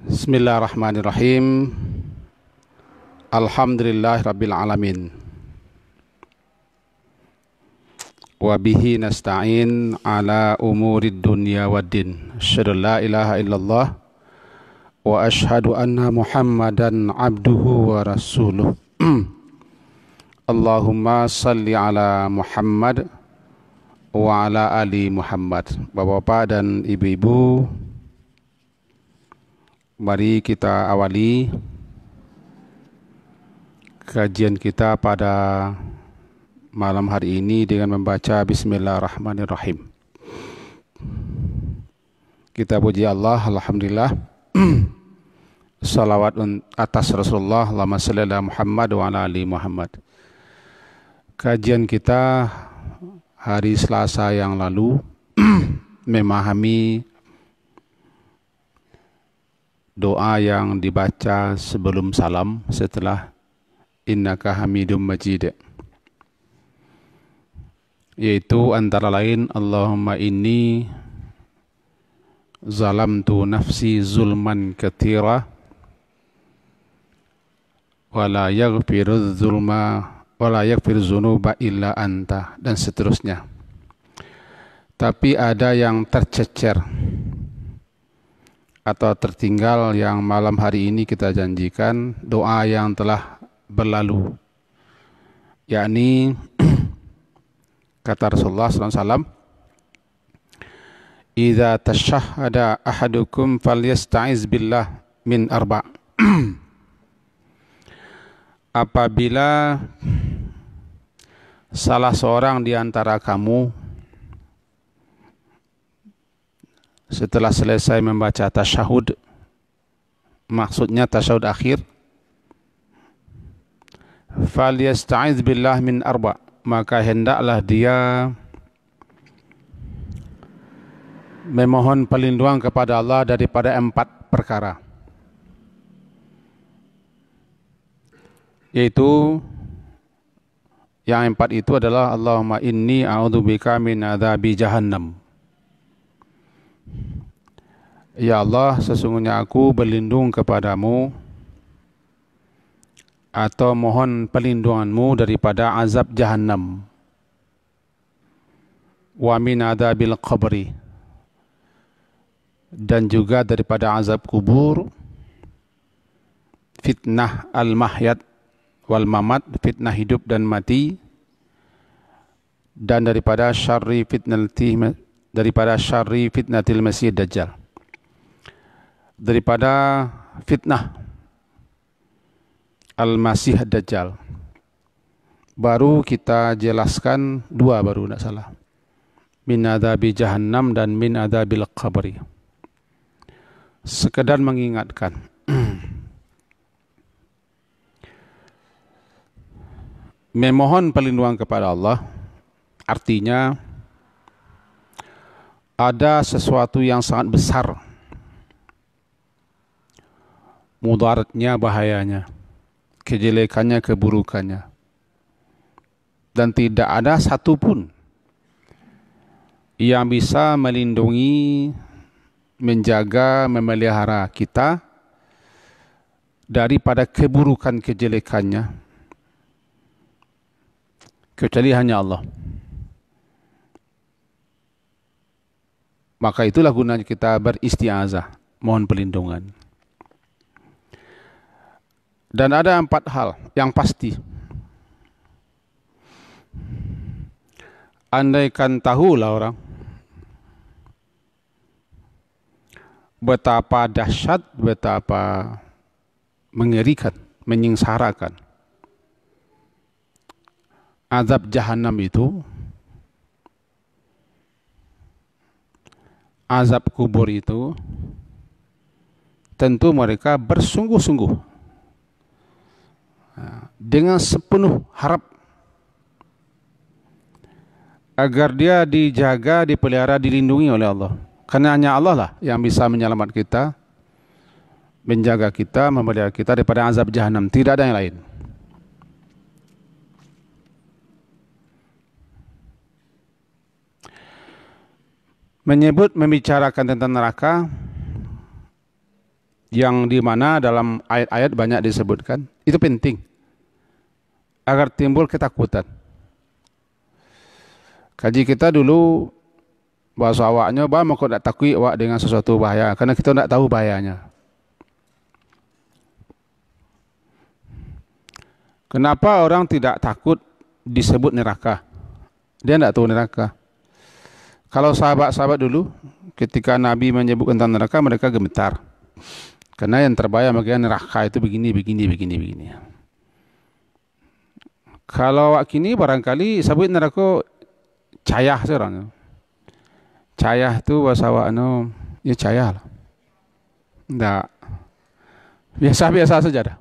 Bismillahirrahmanirrahim. Alhamdulillahirabbil alamin. Wa bihi nasta'in ala umurid dunya waddin. Asyhadu la ilaha illallah wa asyhadu anna Muhammadan abduhu wa rasuluh. Allahumma salli ala Muhammad wa ala ali Muhammad. Bapak-bapak dan ibu-ibu, mari kita awali kajian kita pada malam hari ini dengan membaca Bismillahirrahmanirrahim. Kita puji Allah, alhamdulillah. Salawat atas Rasulullah, Allahumma shalli ala Muhammad wa ala ali Muhammad. Kajian kita hari Selasa yang lalu memahami doa yang dibaca sebelum salam setelah innaka hamidum majid, yaitu antara lain Allahumma inni zalamtu nafsi zulman katsira wala yaghfiru dzunuba illa anta, dan seterusnya. Tapi ada yang tercecer atau tertinggal yang malam hari ini kita janjikan doa yang telah berlalu, yakni kata Rasulullah SAW, idza tashahhada ahadukum falyasta'iz billah min arba'. Apabila salah seorang di antara kamu setelah selesai membaca tasyahud, maksudnya tasyahud akhir, falyasta'iz billah min arba', maka hendaklah dia memohon perlindungan kepada Allah daripada 4 perkara, yaitu yang 4 itu adalah Allahumma inni a'udzubika min adzabi jahannam. Ya Allah, sesungguhnya aku berlindung kepadamu atau mohon perlindunganmu daripada azab jahannam. Wa min adzabil qabri, dan juga daripada azab kubur, fitnah al-mahyat wal mamat, fitnah hidup dan mati, dan daripada syarri fitnatil masih dajjal, daripada fitnah al-masih dajjal. Baru kita jelaskan 2, baru tidak salah, min adzabi jahannam dan min adzabil qabri. Sekedar mengingatkan, memohon perlindungan kepada Allah artinya ada sesuatu yang sangat besar mudaratnya, bahayanya, kejelekannya, keburukannya, dan tidak ada satupun yang bisa melindungi, menjaga, memelihara kita daripada keburukan kejelekannya kecuali hanya Allah. Maka itulah gunanya kita beristiazah, mohon perlindungan. Dan ada 4 hal yang pasti. Andaikan tahulah orang betapa dahsyat, betapa mengerikan, menyengsarakan azab jahannam itu, azab kubur itu, tentu mereka bersungguh-sungguh dengan sepenuh harap agar dia dijaga, dipelihara, dilindungi oleh Allah. Karena hanya Allah lah yang bisa menyelamatkan kita, menjaga kita, memelihara kita daripada azab jahannam. Tidak ada yang lain. Membicarakan tentang neraka yang dimana dalam ayat-ayat banyak disebutkan, itu penting agar timbul ketakutan. Kaji kita dulu bahasa awaknya, bah mau tak takui awak dengan sesuatu bahaya, karena kita tidak tahu bahayanya. Kenapa orang tidak takut disebut neraka? Dia tidak tahu neraka. Kalau sahabat-sahabat dulu, ketika Nabi menyebut tentang neraka, mereka gemetar. Karena yang terbayang bagian neraka itu begini. Kalau awak kini barangkali sebut neraka cayah seorang. Cayah itu bahasa awak ya cayah lah. Tidak. Biasa-biasa saja dah.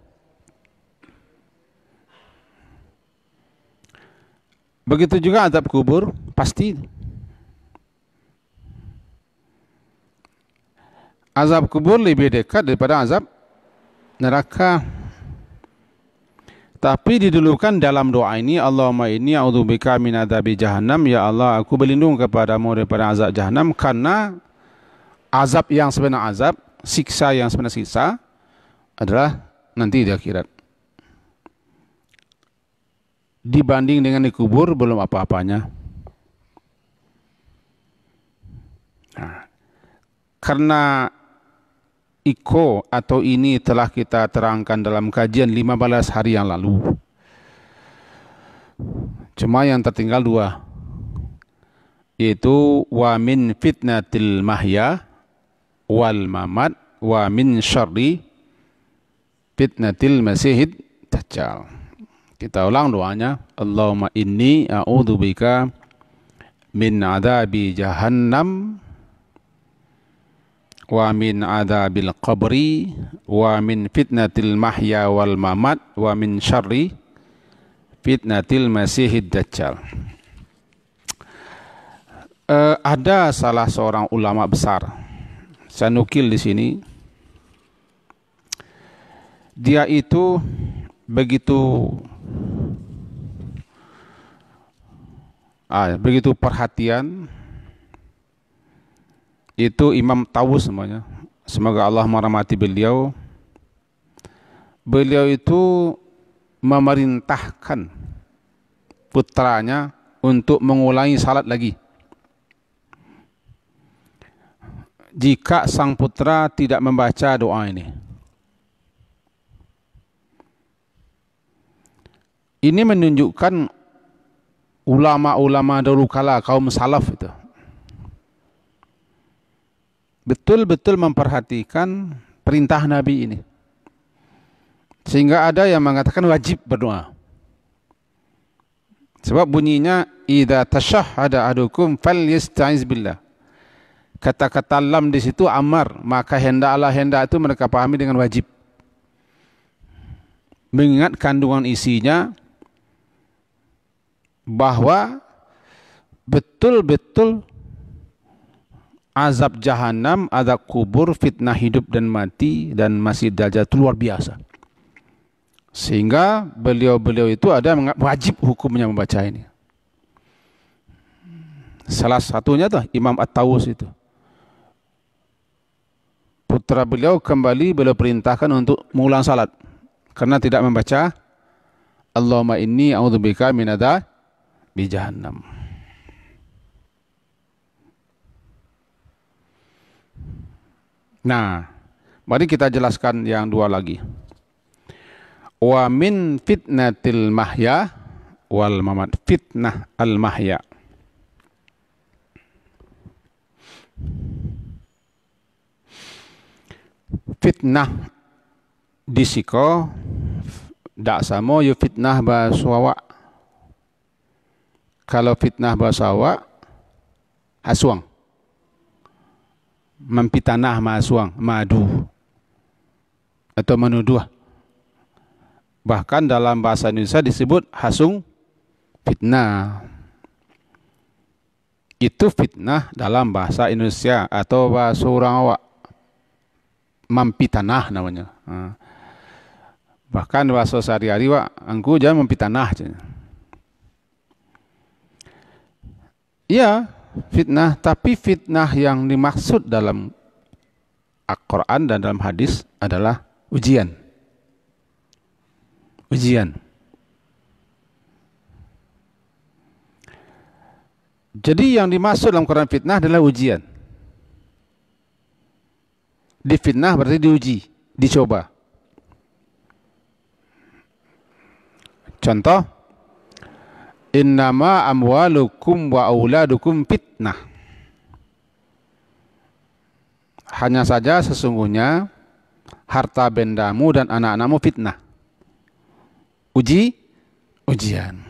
Begitu juga azab kubur, pasti. Azab kubur lebih dekat daripada azab neraka. Tapi didulukan dalam doa ini, Allahumma inni a'udzubika min adzabi jahannam, ya Allah, aku berlindung kepadamu daripada azab jahannam, karena azab yang sebenar azab, siksa yang sebenar siksa adalah nanti di akhirat. Dibanding dengan dikubur belum apa-apanya. Nah, karena atau ini telah kita terangkan dalam kajian 15 hari yang lalu. Cuma yang tertinggal 2, yaitu wa min fitnatil mahya wal mamat wa min syarri fitnatil masihid dajjal. Kita ulang doanya, Allahumma inni a'udzubika min adzabi jahannam wa min adzabil qabri wa min fitnatil mahya wal mamat wa min syarri fitnatil masihid dajjal. Ada salah seorang ulama besar, saya nukil di sini, dia itu begitu perhatian. Itu Imam Tawus semuanya. Semoga Allah merahmati beliau. Beliau itu memerintahkan putranya untuk mengulangi salat lagi. Jika sang putra tidak membaca doa ini. Ini menunjukkan ulama-ulama dahulu kala, kaum salaf itu betul-betul memperhatikan perintah Nabi ini. Sehingga ada yang mengatakan wajib berdoa. Sebab bunyinya, idza tashahhada ahadukum falyasta'iz billah. Kata-kata lam di situ amar, maka hendak itu mereka pahami dengan wajib. Mengingat kandungan isinya bahwa betul-betul azab jahanam, azab kubur, fitnah hidup dan mati, dan masih dajjal itu luar biasa. Sehingga beliau-beliau itu ada yang wajib hukumnya membaca ini. Salah satunya tuh Imam At-Tawus itu. Putra beliau beliau perintahkan untuk mengulang salat karena tidak membaca Allahumma inni a'udzubika min adzabi jahannam. Nah, mari kita jelaskan yang 2 lagi. Wa min fitnatil mahya wal mamat. Fitnah al-mahya. Fitnah disiko dak sama yo fitnah bahasa awak. Kalau fitnah bahasa awak hasuang. Mempitanah masuang, madu atau menuduh. Bahkan dalam bahasa Indonesia disebut hasung fitnah. Itu fitnah dalam bahasa Indonesia atau bahasa orang awak. Mempitanah namanya. Bahkan bahasa sehari-hari wak, angku jangan mempitanah. Iya, fitnah, tapi fitnah yang dimaksud dalam Al-Quran dan dalam hadis adalah ujian. Ujian. Jadi yang dimaksud dalam Quran fitnah adalah ujian. Difitnah berarti diuji, dicoba. Contoh, innama amwalukum wa auladukum fitnah. Hanya saja sesungguhnya harta bendamu dan anak-anakmu fitnah. Ujian.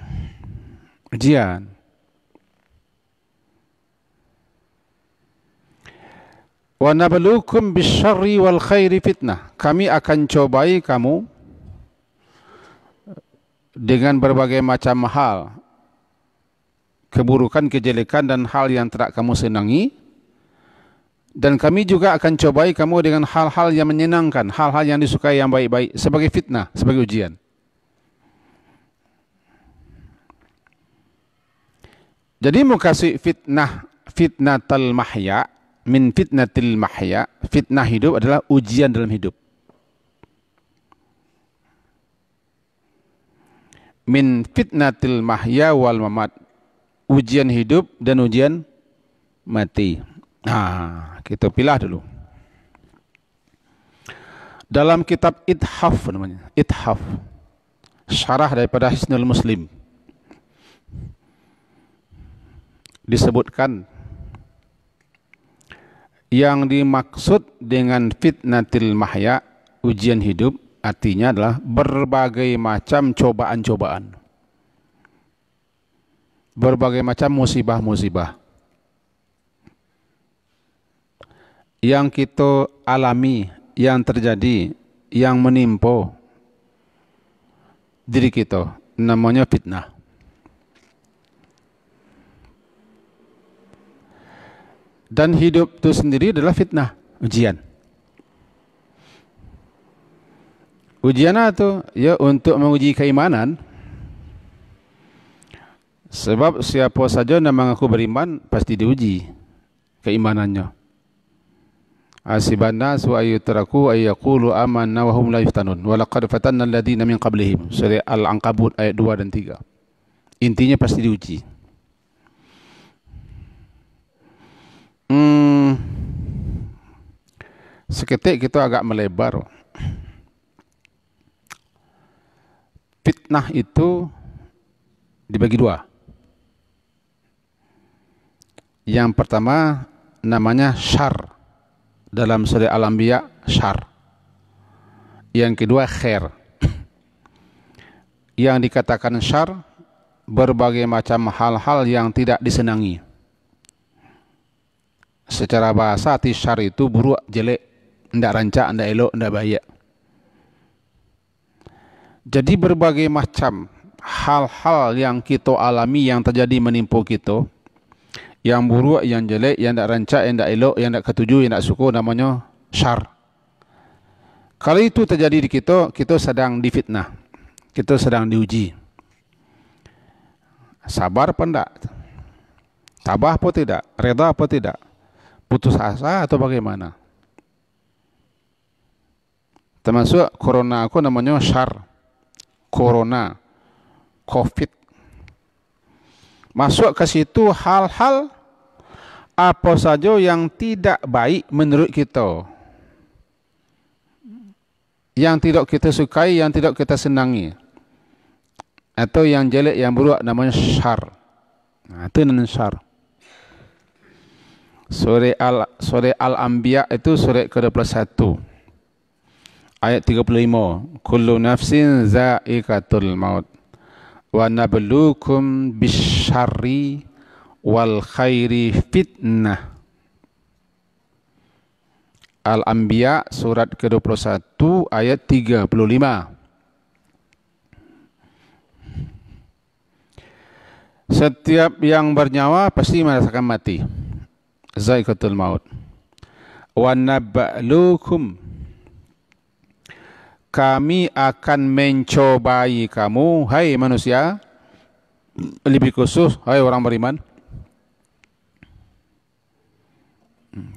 Wa nabluukum bisyarri wal khairi fitnah. Kami akan cobai kamu dengan berbagai macam hal, keburukan, kejelekan dan hal yang tidak kamu senangi. Dan kami juga akan cobai kamu dengan hal-hal yang menyenangkan, hal-hal yang disukai, yang baik-baik, sebagai fitnah, sebagai ujian. Jadi mau kasih fitnatul mahya, min fitnatil mahya, fitnah hidup adalah ujian dalam hidup. Min fitnatil mahya wal mamat, ujian hidup dan ujian mati. Nah, kita pilih dulu. Dalam kitab Ithaf namanya, Ithaf, syarah daripada Hisnul Muslim, disebutkan yang dimaksud dengan fitnatil mahya, ujian hidup, artinya adalah berbagai macam cobaan-cobaan, berbagai macam musibah-musibah yang kita alami, yang terjadi, yang menimpa diri kita, namanya fitnah. Dan hidup itu sendiri adalah fitnah, ujian. Ujian itu ya untuk menguji keimanan. Sebab siapa saja yang mengaku beriman pasti diuji keimanannya. Asibanna su'ayyutraku ayyaqulu amanna wa hum la yuftanun wa laqad fatanna alladhina min qablihim. Surah Al-Ankabut ayat 2 dan 3. Intinya pasti diuji. Seketik kita agak melebar. Fitnah itu dibagi dua. Yang pertama namanya syar. Dalam surah Al-Anbiya, syar. Yang kedua khair. Yang dikatakan syar, berbagai macam hal-hal yang tidak disenangi. Secara bahasa arti syar itu buruk, jelek, tidak rancak, tidak elok, tidak baik. Jadi berbagai macam hal-hal yang kita alami, yang terjadi menimpa kita, yang buruk, yang jelek, yang tidak rancak, yang tidak elok, yang tidak ketuju, yang tidak suka, namanya syar. Kalau itu terjadi di kita, kita sedang difitnah, kita sedang diuji. Sabar apa tidak? Tabah apa tidak? Reda apa tidak? Putus asa atau bagaimana? Termasuk corona aku namanya syar. Corona, COVID. Masuk ke situ hal-hal apa saja yang tidak baik menurut kita, yang tidak kita sukai, yang tidak kita senangi, atau yang jelek, yang buruk, namanya syar. Nah, itu namanya syar. Surah Al-Anbiya itu surah ke-21 ayat 35. Kullu nafsin za'iqatul maut wa nabluukum bisyarri wal khairi fitnah. Al-Anbiya surat ke-21 ayat 35. Setiap yang bernyawa pasti merasakan mati, za'iqatul maut. Wa nabluukum, kami akan mencobai kamu, hai manusia, lebih khusus hai orang beriman,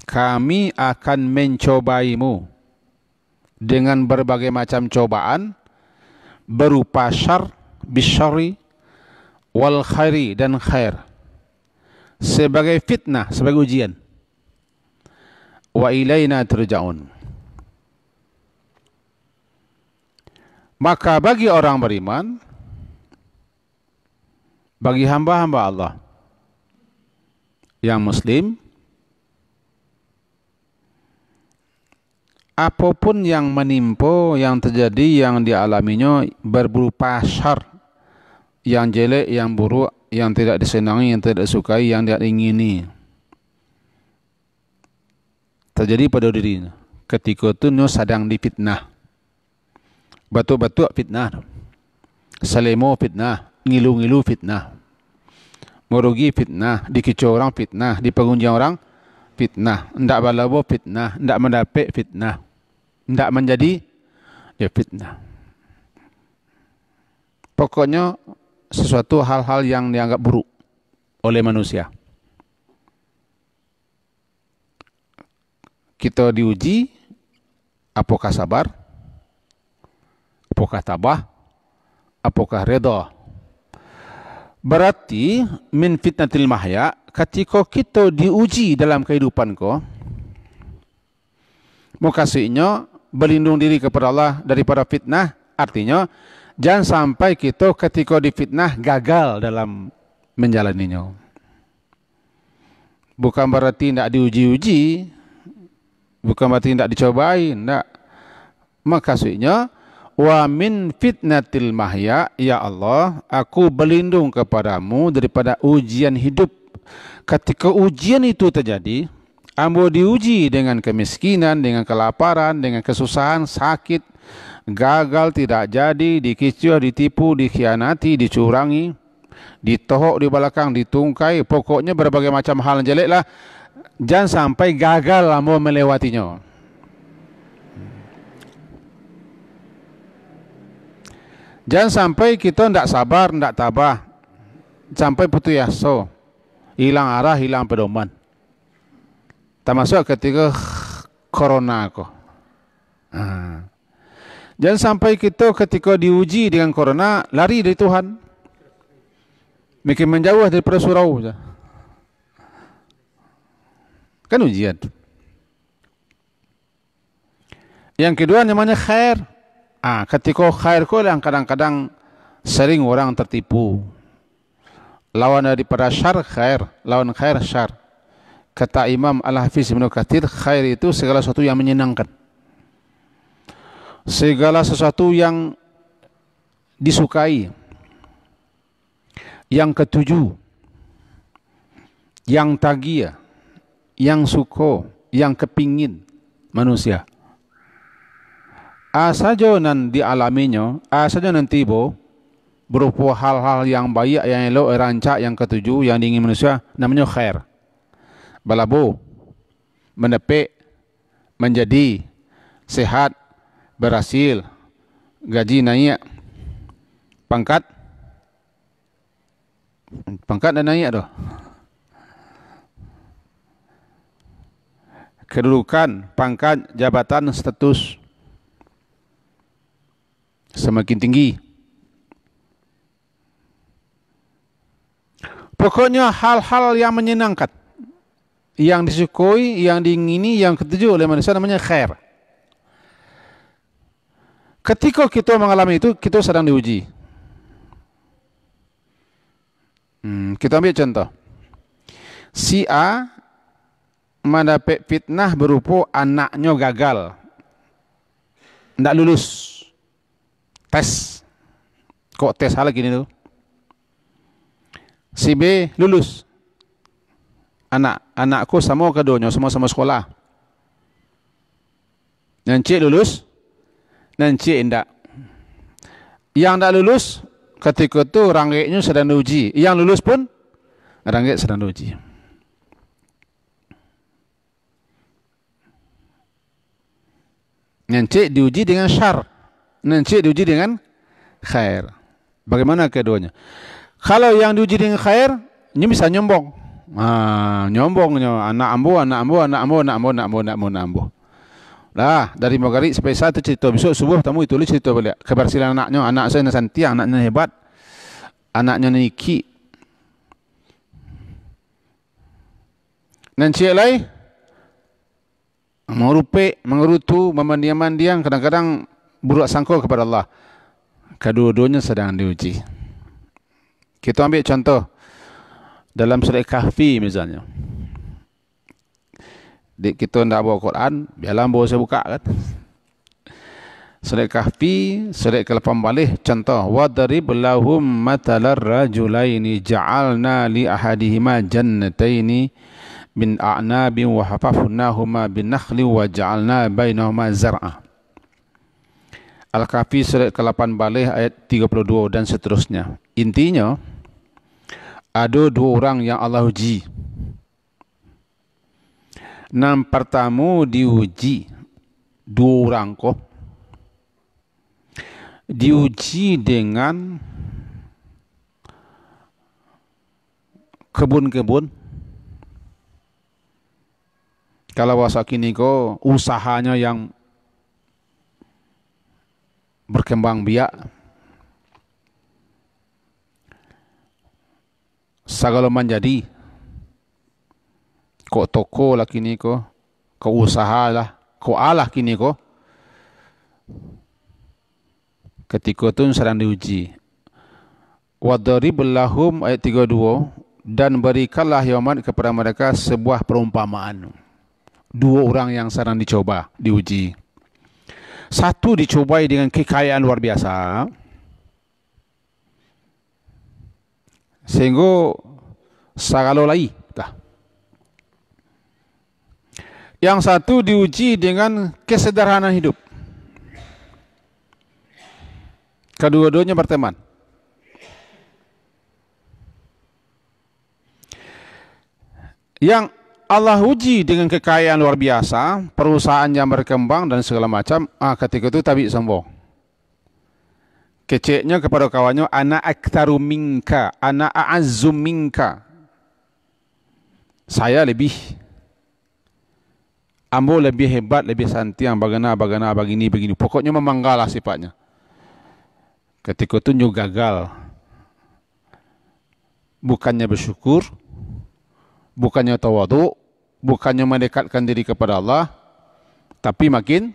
kami akan mencobaimu dengan berbagai macam cobaan berupa syar, bisyari, wal khairi, dan khair, sebagai fitnah, sebagai ujian. Wa ilaina turja'un. Maka bagi orang beriman, bagi hamba-hamba Allah yang muslim, apapun yang menimpa, yang terjadi, yang dialaminya berupa syar, yang jelek, yang buruk, yang tidak disenangi, yang tidak disukai, yang tidak ingini, terjadi pada dirinya ketika itu sedang difitnah. Batuk-batuk fitnah, selemo fitnah, ngilu-ngilu fitnah, merugi fitnah, dikicau orang fitnah, dipengunjung orang fitnah, ndak balabo fitnah, ndak mendapat fitnah, ndak menjadi ya fitnah. Pokoknya sesuatu hal-hal yang dianggap buruk oleh manusia. Kita diuji, apakah sabar, apakah tabah, apakah redha. Berarti min fitnatil mahya, ketika kita diuji dalam kehidupan ko, makasihnya berlindung diri kepada Allah daripada fitnah. Artinya jangan sampai kita ketika difitnah gagal dalam menjalaninya. Bukan berarti tidak diuji-uji, bukan berarti tidak dicobai, tidak. Maksudnya wa min fitnatil mahya, ya Allah, aku berlindung kepadamu daripada ujian hidup. Ketika ujian itu terjadi, ambo diuji dengan kemiskinan, dengan kelaparan, dengan kesusahan, sakit, gagal, tidak jadi, dikicau, ditipu, dikhianati, dicurangi, ditohok di belakang, ditungkai, pokoknya berbagai macam hal yang jelek lah. Jangan sampai gagal ambo melewatinya. Jangan sampai kita tidak sabar, tidak tabah, sampai putus asa, hilang arah, hilang pedoman. Termasuk ketika corona ko. Jangan sampai kita ketika diuji dengan corona lari dari Tuhan, makin menjauh daripada surau. Kan ujian. Yang kedua namanya khair. Ketika khair ko yang kadang-kadang sering orang tertipu. Lawan daripada syar khair, lawan khair syar. Kata Imam Al-Hafiz Ibnu Katsir, khair itu segala sesuatu yang menyenangkan, segala sesuatu yang disukai. Yang ketujuh, yang tagih, yang suka, yang kepingin manusia. Saja nan dialaminya, saja nan tiba berupa hal-hal yang baik, yang elok, rancak, yang ketujuh, yang diingin manusia, namanya khair. Balabo, mendapat, menjadi, sehat, berhasil, gaji naik, pangkat dan naik dah. Kedudukan, pangkat, jabatan, status semakin tinggi. Pokoknya hal-hal yang menyenangkan, yang disukai, yang diingini, yang ketujuh oleh manusia namanya khair. Ketika kita mengalami itu, kita sedang diuji. Kita ambil contoh. Si A mendapat fitnah berupa anaknya gagal, tidak lulus tes. Kok tes hal gini tuh? Si B lulus. Anakku sama keduanya, sama-sama sekolah. Nanti lulus, nanti tidak. Yang tidak lulus, ketika itu ranggiknya sedang diuji. Yang lulus pun ranggik sedang diuji. Nanti diuji dengan syar, nanti diuji dengan khair. Bagaimana keduanya? Kalau yang diuji dengan khair, ini bisa nyombong. Nyombongnya anak ambo, anak ambo, anak ambo, anak ambo, anak ambo, anak ambo, anak ambo. Lah, dari maghrib sampai satu cerita, besok subuh tamu tulis cerita balik. Kebersihan anaknya, anak saya Santia, anaknya hebat. Anaknya Niki. Dan cik lai mengerupi, mengerutu, memandiang-mandiang, kadang-kadang buruk sangka kepada Allah. Kedua-duanya sedang diuji. Kita ambil contoh dalam surah Kahfi misalnya. Kita tidak bawa Quran, biarlah bawa saya buka kan. Surah Kahfi, surah ke-18, contoh. وَضَرِبْ لَهُمْ مَثَلَ الرَّجُلَيْنِ جَعَلْنَا لِأَحَدِهِمَا جَنَّتَيْنِ مِنْ أَعْنَابٍ وَحَفَفْنَاهُمَا بِالنَّخْلِ وَجَعَلْنَا بَيْنَهُمَا زَرْعًا. Al-Kahfi surah ke-18 ayat 32 dan seterusnya. Intinya, ada dua orang yang Allah uji. Yang pertama diuji dua orang kok. Diuji dengan kebun-kebun. Kalau bahasa kini kok usahanya yang berkembang biak. Segala menjadi. Kok toko lah kini ko, kok usaha lah, kok alah kini ko. Ketika itu sedang diuji. Wadharib lahum ayat 32, dan berikanlah Muhammad kepada mereka sebuah perumpamaan. Dua orang yang sedang dicoba, diuji. Satu dicobai dengan kekayaan luar biasa, sehingga sagalo lai. Yang satu diuji dengan kesederhanaan hidup. Kedua-duanya berteman. Yang Allah uji dengan kekayaan luar biasa, perusahaan yang berkembang dan segala macam, ketika itu tabi sombong. Keceknya kepada kawannya, ana aktsaru minka, ana a'azzu minka. Saya lebih, ambo lebih hebat, lebih santiang, bagana, begini. Pokoknya memanggalah sifatnya. Ketika itu gagal. Bukannya bersyukur, bukannya tawadu, bukannya mendekatkan diri kepada Allah, tapi makin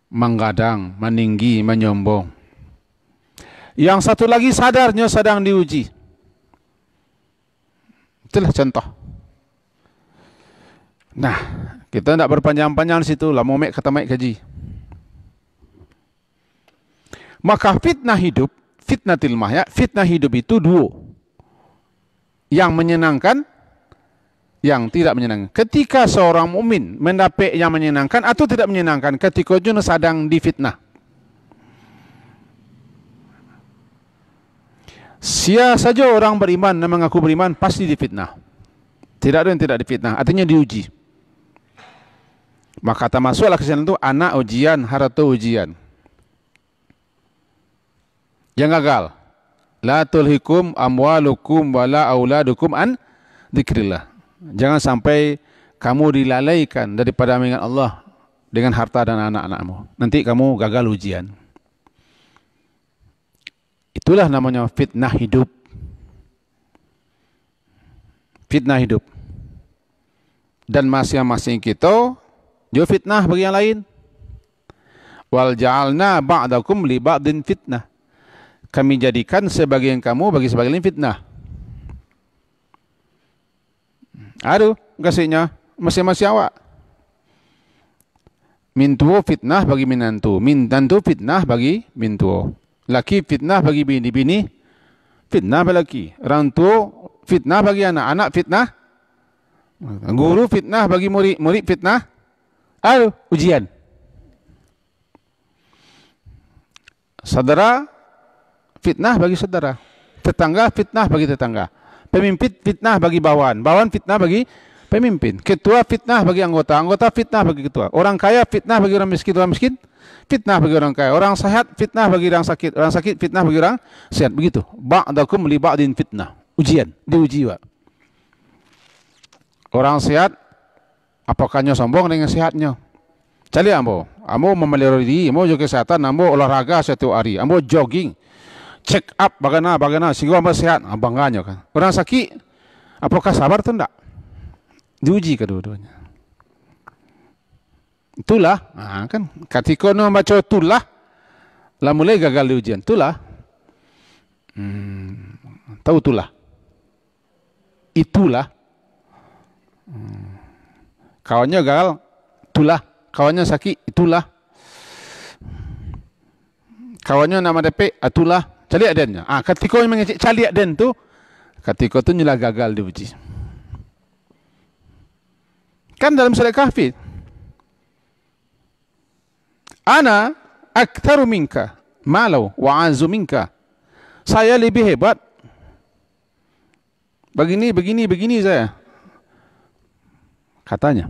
menggadang, meninggi, menyombong. Yang satu lagi sadarnya sedang diuji. Itulah contoh. Nah, kita tidak berpanjang-panjang di situ lah, mau kata mek kaji. Maka fitnah hidup, fitnatil mahya, fitnah hidup itu dua. Yang menyenangkan, yang tidak menyenangkan. Ketika seorang mukmin mendapat yang menyenangkan atau tidak menyenangkan, ketika dia sedang difitnah. Sia saja orang beriman dan mengaku beriman pasti difitnah. Tidak ada yang tidak difitnah, artinya diuji. Maka termasuklah ke sana itu anak ujian, harta ujian. Yang gagal, la tulhikum amwalukum wala auladukum an dzikrillah. Jangan sampai kamu dilalaikan daripada mengingat Allah dengan harta dan anak-anakmu. Nanti kamu gagal ujian. Itulah namanya fitnah hidup. Fitnah hidup. Dan masing-masing kita juga fitnah bagi yang lain. Wal ja'alna ba'dakum li ba'din fitnah. Kami jadikan sebagian kamu bagi sebagian lain fitnah. Aduh, kasihnya masing-masing awak. Mintuo fitnah bagi minantu, minantu fitnah bagi mintuo. Laki fitnah bagi bini, fitnah bagi laki. Orang tua fitnah bagi anak, anak fitnah. Guru fitnah bagi murid, murid fitnah. Aduh, ujian. Saudara fitnah bagi saudara. Tetangga fitnah bagi tetangga. Pemimpin fitnah bagi bawahan. Bawahan fitnah bagi Pemimpin. Ketua fitnah bagi anggota, anggota fitnah bagi ketua. Orang kaya fitnah bagi orang miskin fitnah bagi orang kaya. Orang sehat fitnah bagi orang sakit fitnah bagi orang sehat. Begitu. Ba'dakum li ba'din fitnah. Ujian, diuji, Pak. Orang sehat, apakahnya sombong dengan sehatnya? Cari ambo memelihara diri, ambo jaga kesehatan, ambo olahraga setiap hari, ambo jogging, check up bagaimana sehingga ambo sehat, bangganya kan. Orang sakit, apakah sabar atau tidak? Diuji kedua-duanya. Itulah, kan ketika no baca itulah, lah mulai gagal di ujian. Itulah, tahu itulah, kawannya gagal, itulah, kawannya sakit, itulah, kawannya nama DP, itulah, cari adennya. Ketika mengecek cari aden tu, ketika tu nyala gagal diuji. Kan dalam surah Kahfi, ana aktsaru minka malau wa azu minka. Saya lebih hebat. Begini saya. Katanya.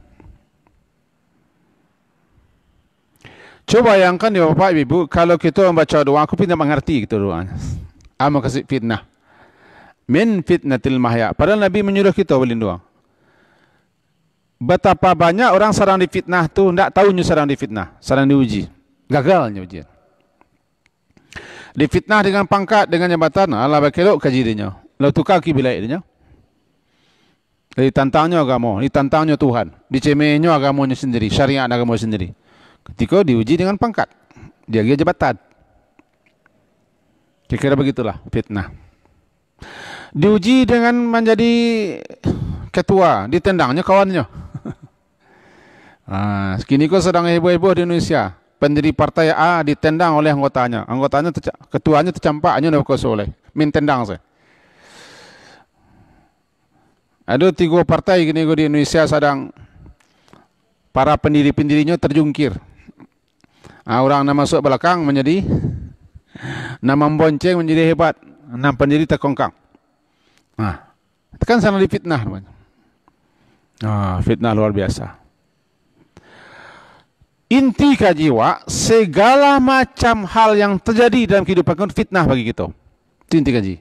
Coba bayangkan ya Bapak Ibu, kalau kita membaca doa, aku tidak mengerti gitu doanya. Amo kasih fitnah. Min fitnatil mahya. Padahal Nabi menyuruh kita boleh doa. Betapa banyak orang sedang difitnah tu, tidak tahunya sedang difitnah, sedang diuji, gagalnya ujian. Difitnah dengan pangkat, dengan jabatan, Allah berkelok kaji dirinya, lalu tukar kibilai dirinya. Ditantangnya agama, ditantangnya Tuhan, dicemehnya agamanya sendiri, syariat agama sendiri. Ketika diuji dengan pangkat, dia jabatan. Kira-kira begitulah fitnah. Diuji dengan menjadi ketua, ditendangnya kawannya. Kini kau sedang heboh-heboh di Indonesia. Pendiri partai A ditendang oleh anggotanya. Ketuanya tercampaknya nak kau soleh. Min tendang saya. Ada 3 partai kini di Indonesia sedang para pendiri-pendirinya terjungkir. Orang nak masuk belakang menjadi, nak membonceng menjadi hebat. Nak pendiri terkongkang. Itu kan sana difitnah. Fitnah luar biasa. Inti kajiwa, segala macam hal yang terjadi dalam kehidupan kita fitnah bagi kita. Itu inti kaji.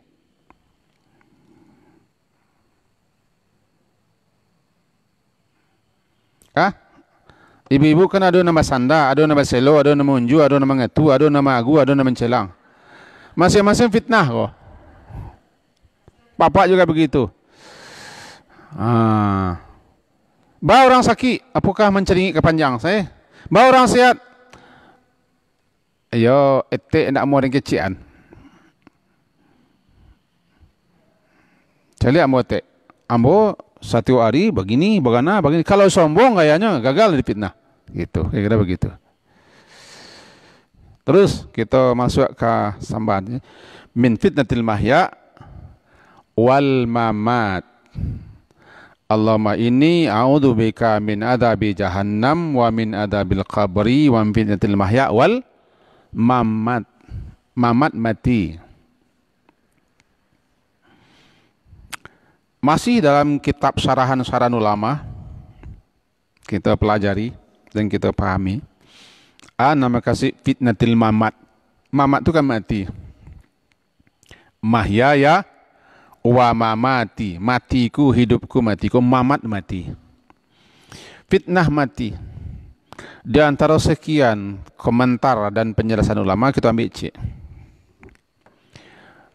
Ibu-ibu kan ada nama sanda, ada nama selo, ada nama unju, ada nama ngetu, ada nama agu, ada nama celang. Masing-masing fitnah kok. Bapak juga begitu. Bawa orang sakit, apakah menceringi kepanjang saya? Bawa orang sehat, ayo etek nak mau dengan kecian. Cari ambo etek, ambo satu hari begini. Kalau sombong kayaknya gagal difitnah. Gitu, kira-kira begitu. Terus kita masuk ke sambat. Min fitnatil mahya wal mamat. Allahumma inni a'udzubika min adabi jahannam wa min adabil qabri wa min fitnatil mahya wal mamat. Mamat mati. Masih dalam kitab syarahan ulama kita pelajari dan kita pahami. Nama kasih fitnatil mamat. Mamat itu kan mati. Mahyaya wa mamati, matiku, hidupku, matiku, mamat mati. Fitnah mati. Di antara sekian komentar dan penjelasan ulama kita ambil C.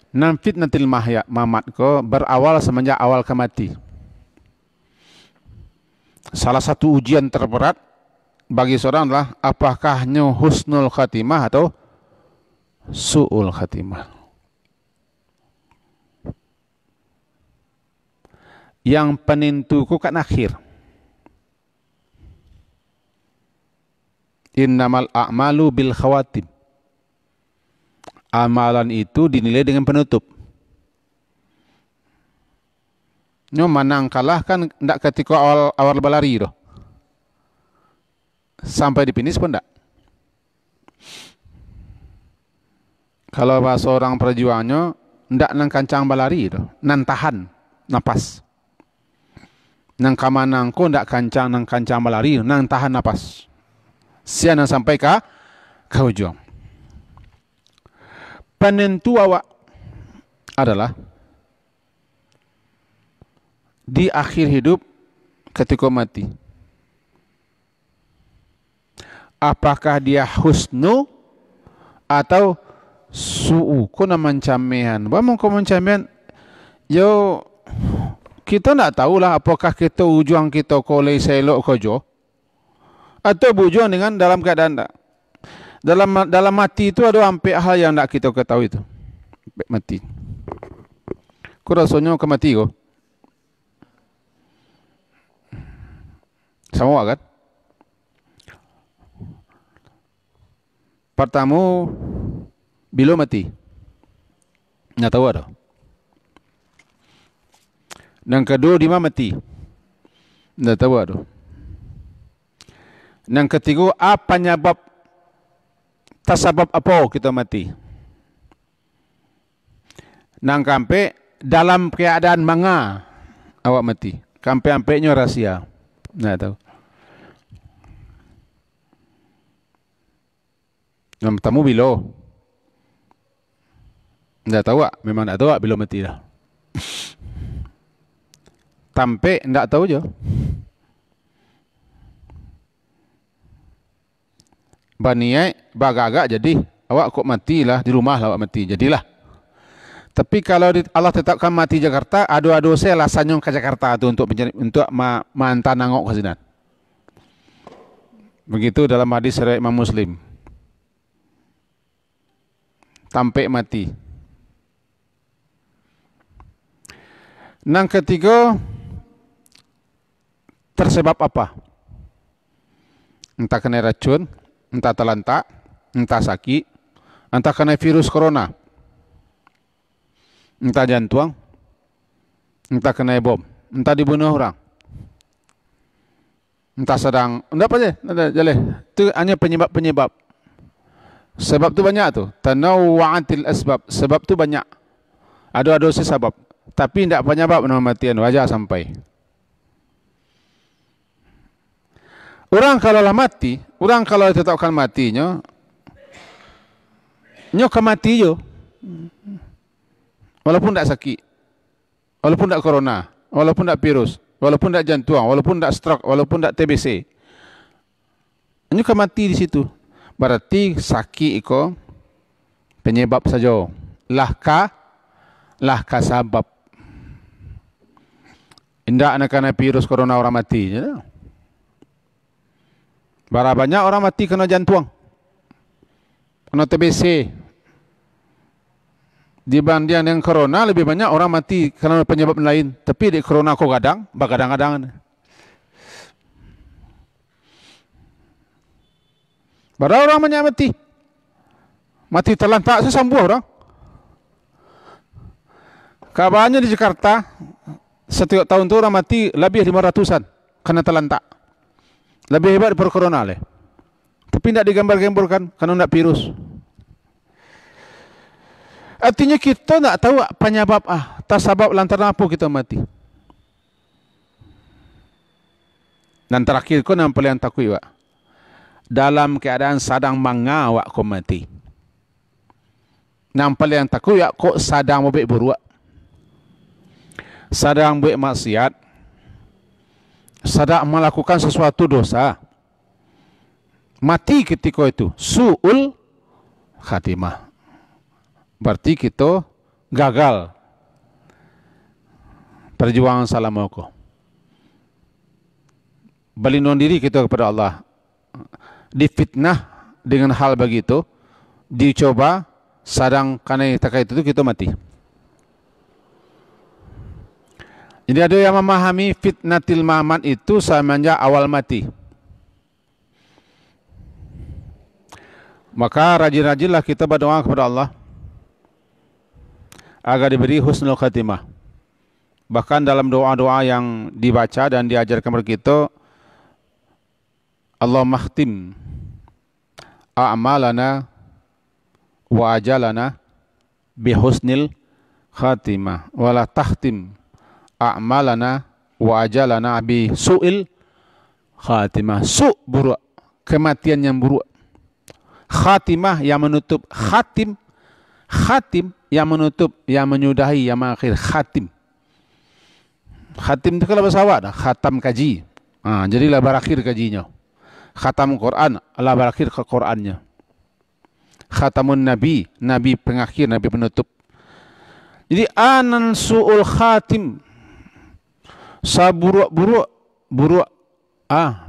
Nam fitnatil mahya, mamat ko berawal semenjak awal kemati. Salah satu ujian terberat bagi seorang adalah apakahnya husnul khatimah atau su'ul khatimah. Yang penentuku kan akhir. Innamal a'malu bil khawatim. Amalan itu dinilai dengan penutup. Menang kalah kan tidak ketika awal berlari doh. Sampai di finish pun tidak. Kalau bahasa orang perjuangannya tidak nang kancang berlari doh, nan tahan napas. nang kamanang ko ndak kancang nang kancang malari nang tahan napas. Sian nang sampai ke ujung. Penentu awak adalah di akhir hidup ketika mati. Apakah dia husnu atau su'u? Kuna mencamehan. Bagaimana kau mencamehan? Yo, kita tak tahulah apakah kita ujung kita kolej selok kojo atau bujung dengan dalam keadaan tak. Dalam mati itu ada sampai hal yang tak kita ketahui itu. Mati. Kau rasanya ke mati kau? Sama kan? Pertama, bila mati. Nggak tahu ada. Yang kedua, di mana mati. Nggak tahu ada. Yang ketiga, apa penyebab tasabab apa kita mati. Nang kampe dalam keadaan manga awak mati. Kampe-ampenya rahasia. Nggak tahu. Yang pertama bila. Nggak tahu tak? Memang nggak tahu tak bila mati dah. Tampe nggak tahu je. Baniai bagagak jadi awak kok matilah di rumah lah awak mati jadilah. Tapi kalau Allah tetapkan mati Jakarta, adu-adu saya lah sanyong ke Jakarta tu untuk mantan nangok ke sini. Begitu dalam hadis riwayat Imam Muslim. Sampai mati. Nang ketiga, tersebab apa? Entah kena racun, entah terlantak, entah sakit, entah kena virus corona, entah jantung, entah kena bom, entah dibunuh orang, entah sedang, enggak apa je, itu hanya penyebab-penyebab. Sebab tu banyak tu, tanawwa'atil asbab, sebab tu banyak. Ada sebab, tapi tidak penyebab kematian wajar sampai. Orang kalau lah mati, orang kalau ditetapkan matinya, nyo mati jo. Walaupun tak sakit, walaupun tak corona, walaupun tak virus, walaupun tak jantung, walaupun tak stroke, walaupun tak TBC. Nyo mati di situ. Berarti sakit iko penyebab saja. Lahka sabab. Indak nak kena virus corona orang mati je. Berapa banyak orang mati kena jantung, kena TBC. Dibanding dengan corona lebih banyak orang mati kerana penyebab lain. Tapi di corona kau begadang-gadang. Berapa orang banyak mati? Mati terlantak sesambuh orang. Kabarnya di Jakarta setiap tahun tu orang mati lebih 500-an kena terlantak. Lebih hebat daripada corona leh. Tapi tidak digambar-gambarkan kerana tidak virus. Artinya kita tak tahu penyebab tasabab lantaran apa kita mati. Dan terakhir ko yang paling takut wak. Dalam keadaan sadang manga wak ko mati. Yang paling takut wak ko sadang mabik buruk. Sadang buat maksiat. Sadang melakukan sesuatu dosa. Mati ketika itu su'ul khatimah. Berarti kita gagal perjuangan salamoko. Berlindung diri kita kepada Allah. Difitnah dengan hal begitu, dicoba sadang karena terkait itu kita mati. Jadi ada yang memahami fitnatil mamat itu samanya awal mati. Maka rajin-rajinlah kita berdoa kepada Allah agar diberi husnul khatimah. Bahkan dalam doa-doa yang dibaca dan diajarkan kepada kita, Allahumma khtim a'malana wa ajalana bihusnil khatimah wa la takhtim a'malana wa ajalana bi su'il khatimah. Buruk, kematian yang buruk. Khatimah yang menutup, khatim yang menutup, yang menyudahi, yang mengakhir. Khatim itu kalau bahasa awak dah, khatam kaji. Jadilah berakhir kajinya. Khatam Quran, Allah berakhir ke Qurannya. Khatamun Nabi, Nabi pengakhir, Nabi penutup. Jadi anan su'ul khatim, saburuk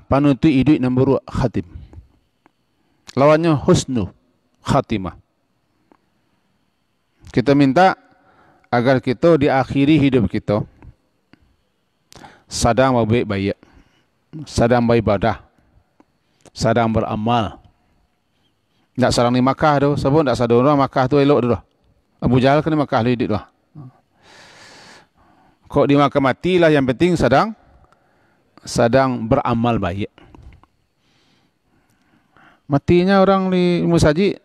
panutu hidup dan buruk khatim. Lawannya husnu khatimah. Kita minta agar kita diakhiri hidup kita sedang baik-baik, sedang beribadah, sedang beramal. Tak sarang di Makkah tu, sebab tak sadar orang Makkah tu elok tu dah. Abu Jahal kena Makkah hidup dah. Kok di Makkah matilah, yang penting sedang beramal baik. Matinya orang di masjid,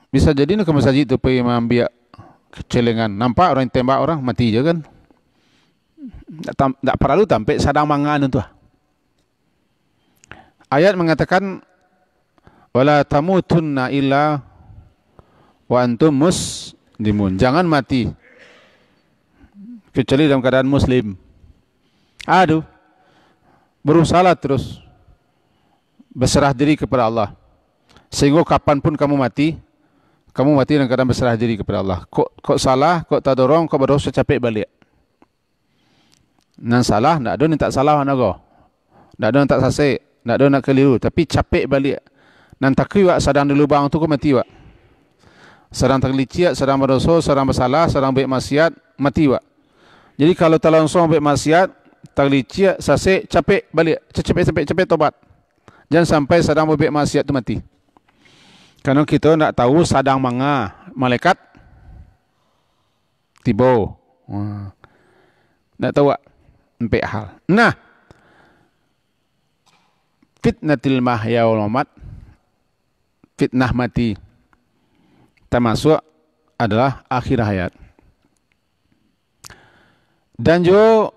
bisa jadi nak ke masjid tu pergi ambil celengan, nampak orang tembak orang mati je kan. Tak perlu sampai sedang mangan tu. Ayat mengatakan wala tamutunna illa wa antum muslimun. Jangan mati kecuali dalam keadaan muslim. Berusaha terus berserah diri kepada Allah, sehingga kapanpun kamu mati dalam keadaan berserah diri kepada Allah. Kok salah, kok tak dorong, kok berdosa capek balik. Nan salah, tak ada tak salah nak go, tak ada tak sasek, tak ada nak keliru, tapi capek balik. Nan takui wak sedang di lubang tu kau mati wak. Sedang terlicik, sedang berdosa, sedang bersalah, sedang baik maksiat, mati wak. Jadi kalau tak langsung baik maksiat, terlicik, sasek, capek balik, cepet tobat. Jangan sampai sedang baik maksiat tu mati. Karena kita nak tahu sedang manga malaikat tiba. Nak tahu wak empat hal. Nah, fitnatil mahya wal mamat, fitnah mati termasuk adalah akhir hayat. Dan juga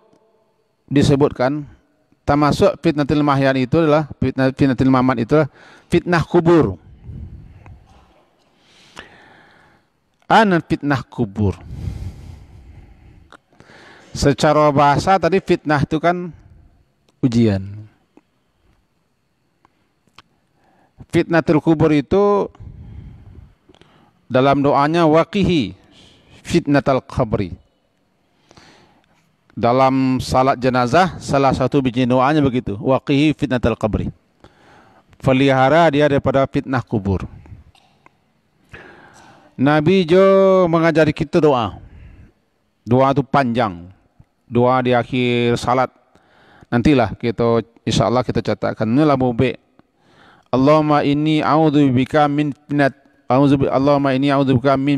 disebutkan termasuk fitnatil mahya itu adalah fitnatil mamat itu adalah fitnah kubur. Fitnah kubur. Secara bahasa tadi fitnah itu kan ujian. Fitnatul kubur itu dalam doanya waqihi fitnatal qabri. Dalam salat jenazah salah satu biji doanya begitu, waqihi fitnatal qabri. Pelihara dia daripada fitnah kubur. Nabi jo mengajari kita doa. Doa itu panjang. Doa di akhir salat. Nantilah kita insyaallah kita catatkan inilah baik. Allahumma inni a'udzubika min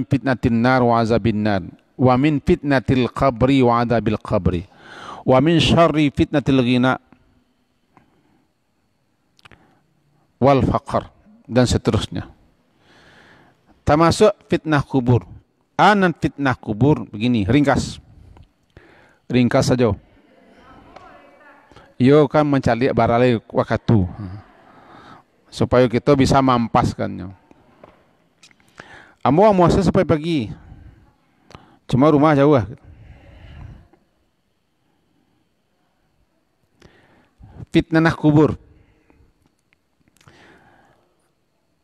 fitnatin nar wa azabin nar wa min fitnatil qabri wa adzabil qabri wa min syarri fitnatil ghina wal faqr, dan seterusnya. Termasuk fitnah kubur. Fitnah kubur begini, ringkas saja. Yo kan mencari baralai waktu supaya kita bisa mampaskannya. Amu sampai pagi, cuma rumah jauh. Fitnah kubur.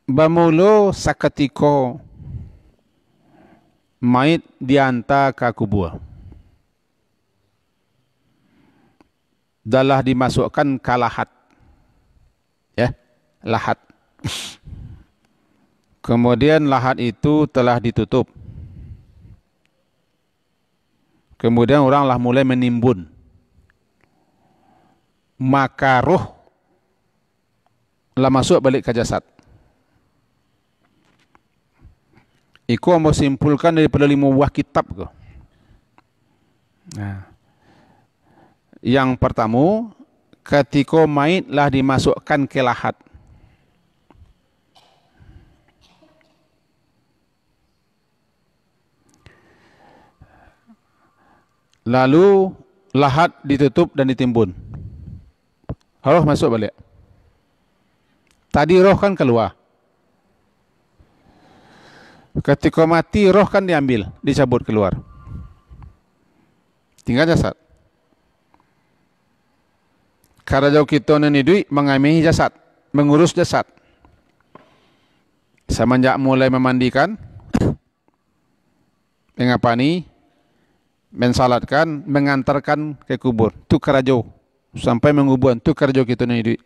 Bamulo sakatiko mayit diantar ke kubur. Dalah dimasukkan ke lahat. Ya, lahat. Kemudian lahat itu telah ditutup. Kemudian oranglah mulai menimbun. Maka roh lah masuk balik ke jasad. Iku mau simpulkan daripada 5 buah kitab ke. Nah. Yang pertama, ketika mayit lah dimasukkan ke lahat. Lalu lahat ditutup dan ditimbun. Roh masuk balik. Tadi roh kan keluar. Ketika mati, roh kan diambil, dicabut keluar. Tinggal jasad. Karena jauh kita nenidui mengamihi jasad, mengurus jasad. Semenjak mulai memandikan, mengapani, mensalatkan, mengantarkan ke kubur. Itu karajo. Sampai menguburan. Itu karajo kita nenidui.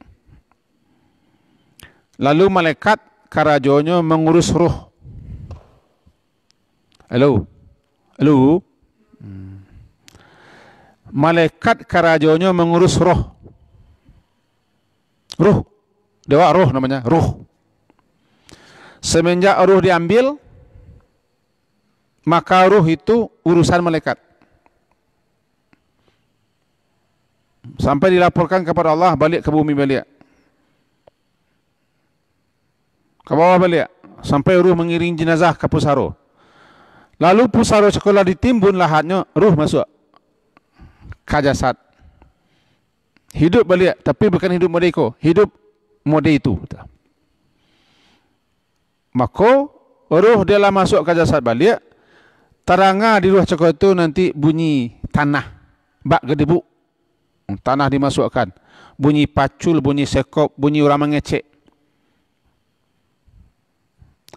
Lalu malaikat karajonya mengurus roh. Halo. Halo. Malaikat karajonya mengurus roh. Roh. Dewa roh namanya. Roh. Semenjak roh diambil, maka roh itu urusan malaikat. Sampai dilaporkan kepada Allah, balik ke bumi balik. Ke bawah balik. Sampai roh mengiring jenazah ke pusaro. Lalu pusaro sekolah ditimbun lahatnya, ruh masuk ke jasad. Hidup balik, tapi bukan hidup modeko, hidup mode itu. Maka ruh dia lah masuk ke jasad balik, teranga di ruh cekok itu nanti bunyi tanah, bak gedebu, tanah dimasukkan, bunyi pacul, bunyi sekop, bunyi orang mengecek.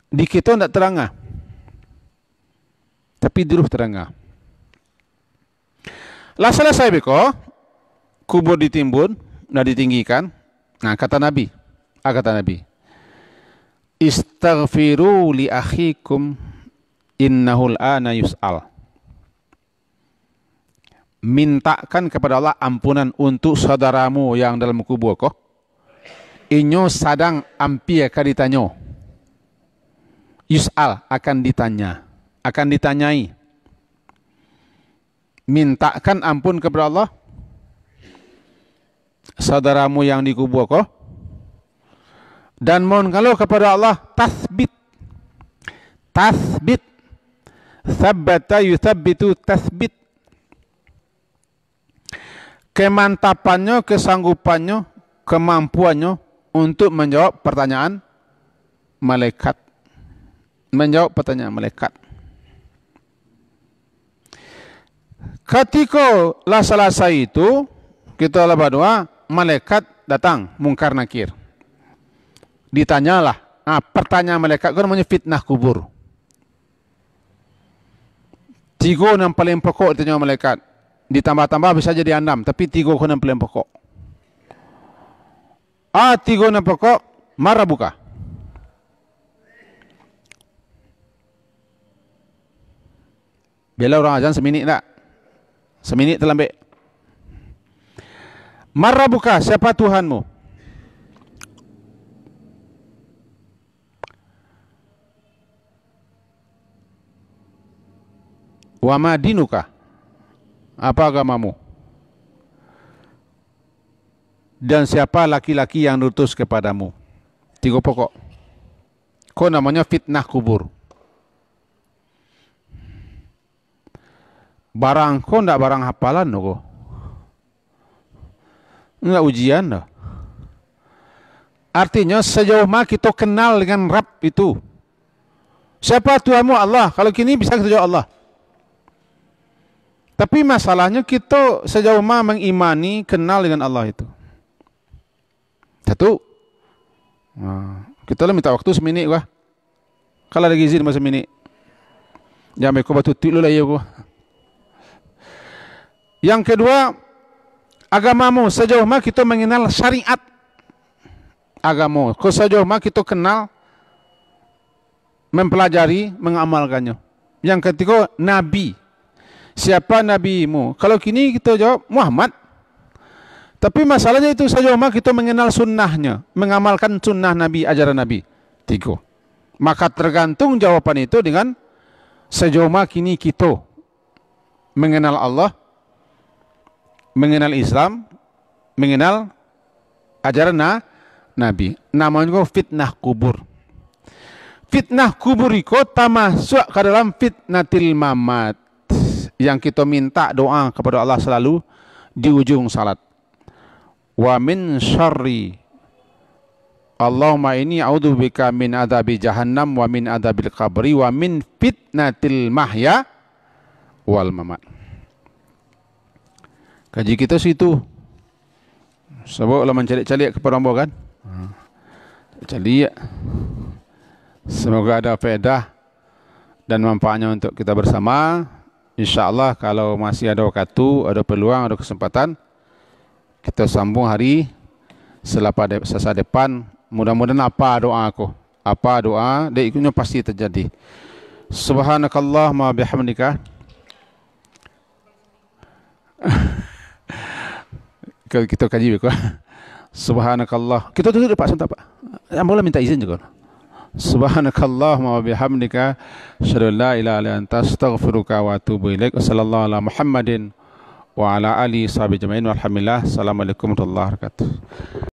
Di kita tidak teranga. Tapi di ruh terangah. Lah selesai beko, kubur ditimbun, dan ditinggikan. Nah kata Nabi, istaghfiru li akhikum innahul ana yus'al. Mintakan kepada Allah ampunan untuk saudaramu yang dalam kubur ko. Inyo sadang ampia ka ditanyo. Yus'al akan ditanya. Akan ditanyai. Mintakan ampun kepada Allah saudaramu yang dikubur ko, dan mohon kalau kepada Allah tathbit thabbata yuthabbitu tathbit, kemantapannya, kesanggupannya, kemampuannya untuk menjawab pertanyaan malaikat, Ketika lah selesai itu, kita lah berdoa, malaikat datang, mungkar nakir. Ditanyalah, pertanyaan malaikat kan namanya fitnah kubur. 3 yang paling pokok ditanya malaikat. Ditambah-tambah bisa jadi 6, tapi 3 yang paling pokok. 3 yang pokok, marah buka. Bila orang azan seminit tak? Seminit terlambat. Marah buka, siapa Tuhanmu? Wa ma dinuka? Apa agamamu? Dan siapa laki-laki yang diutus kepadamu? 3 pokok. Kau namanya fitnah kubur. Barang kau ndak barang hafalan kau. Enggak ujian dah. Artinya sejauh mana kita kenal dengan Rabb itu. Siapa Tuhanmu? Allah. Kalau kini bisa kita jawab Allah. Tapi masalahnya kita sejauh mana mengimani kenal dengan Allah itu. Satu. Kita lah minta waktu seminit gua. Kalau ada gizi masa seminit. Jangan kau batu tu lah ya gua. Yang kedua, agamamu sejauh mana kita mengenal syariat agama. Sejauh mana kita kenal, mempelajari, mengamalkannya. Yang ketiga, Nabi. Siapa nabimu? Kalau kini kita jawab Muhammad. Tapi masalahnya itu sejauh mana kita mengenal sunnahnya, mengamalkan sunnah Nabi, ajaran Nabi. 3. Maka tergantung jawaban itu dengan sejauh mana kini kita mengenal Allah, mengenal Islam, mengenal ajaran Nabi. Namanya fitnah kubur. Fitnah kubur itu termasuk ke dalam fitnatil mamat. Yang kita minta doa kepada Allah selalu, di ujung salat. Wa min syarri, Allahumma inni a'udzubika min adzabi jahannam wa min adzabil qabri wa min fitnatil mahya wal mamat. Kaji kita situ. Sebab lah mencalik-calik kepada Allah kan. Calik. Semoga ada faedah dan manfaatnya untuk kita bersama. InsyaAllah kalau masih ada waktu, ada peluang, ada kesempatan, kita sambung hari selasa depan. Mudah-mudahan apa doa aku, apa doa, dan ikutnya pasti terjadi. Subhanakallahumma bihamdika. Kita kaji juga. Subhanakallah. Kita tutup Pak sebentar Pak. Boleh minta izin juga. Subhanakallahumma bihamdika, asyhadu an la ilaha illa anta, astaghfiruka wa atubu ilaik. Wassallallahu ala Muhammadin wa ala alihi sahbihi ajmain. Walhamdulillah. Assalamualaikum warahmatullahi wabarakatuh.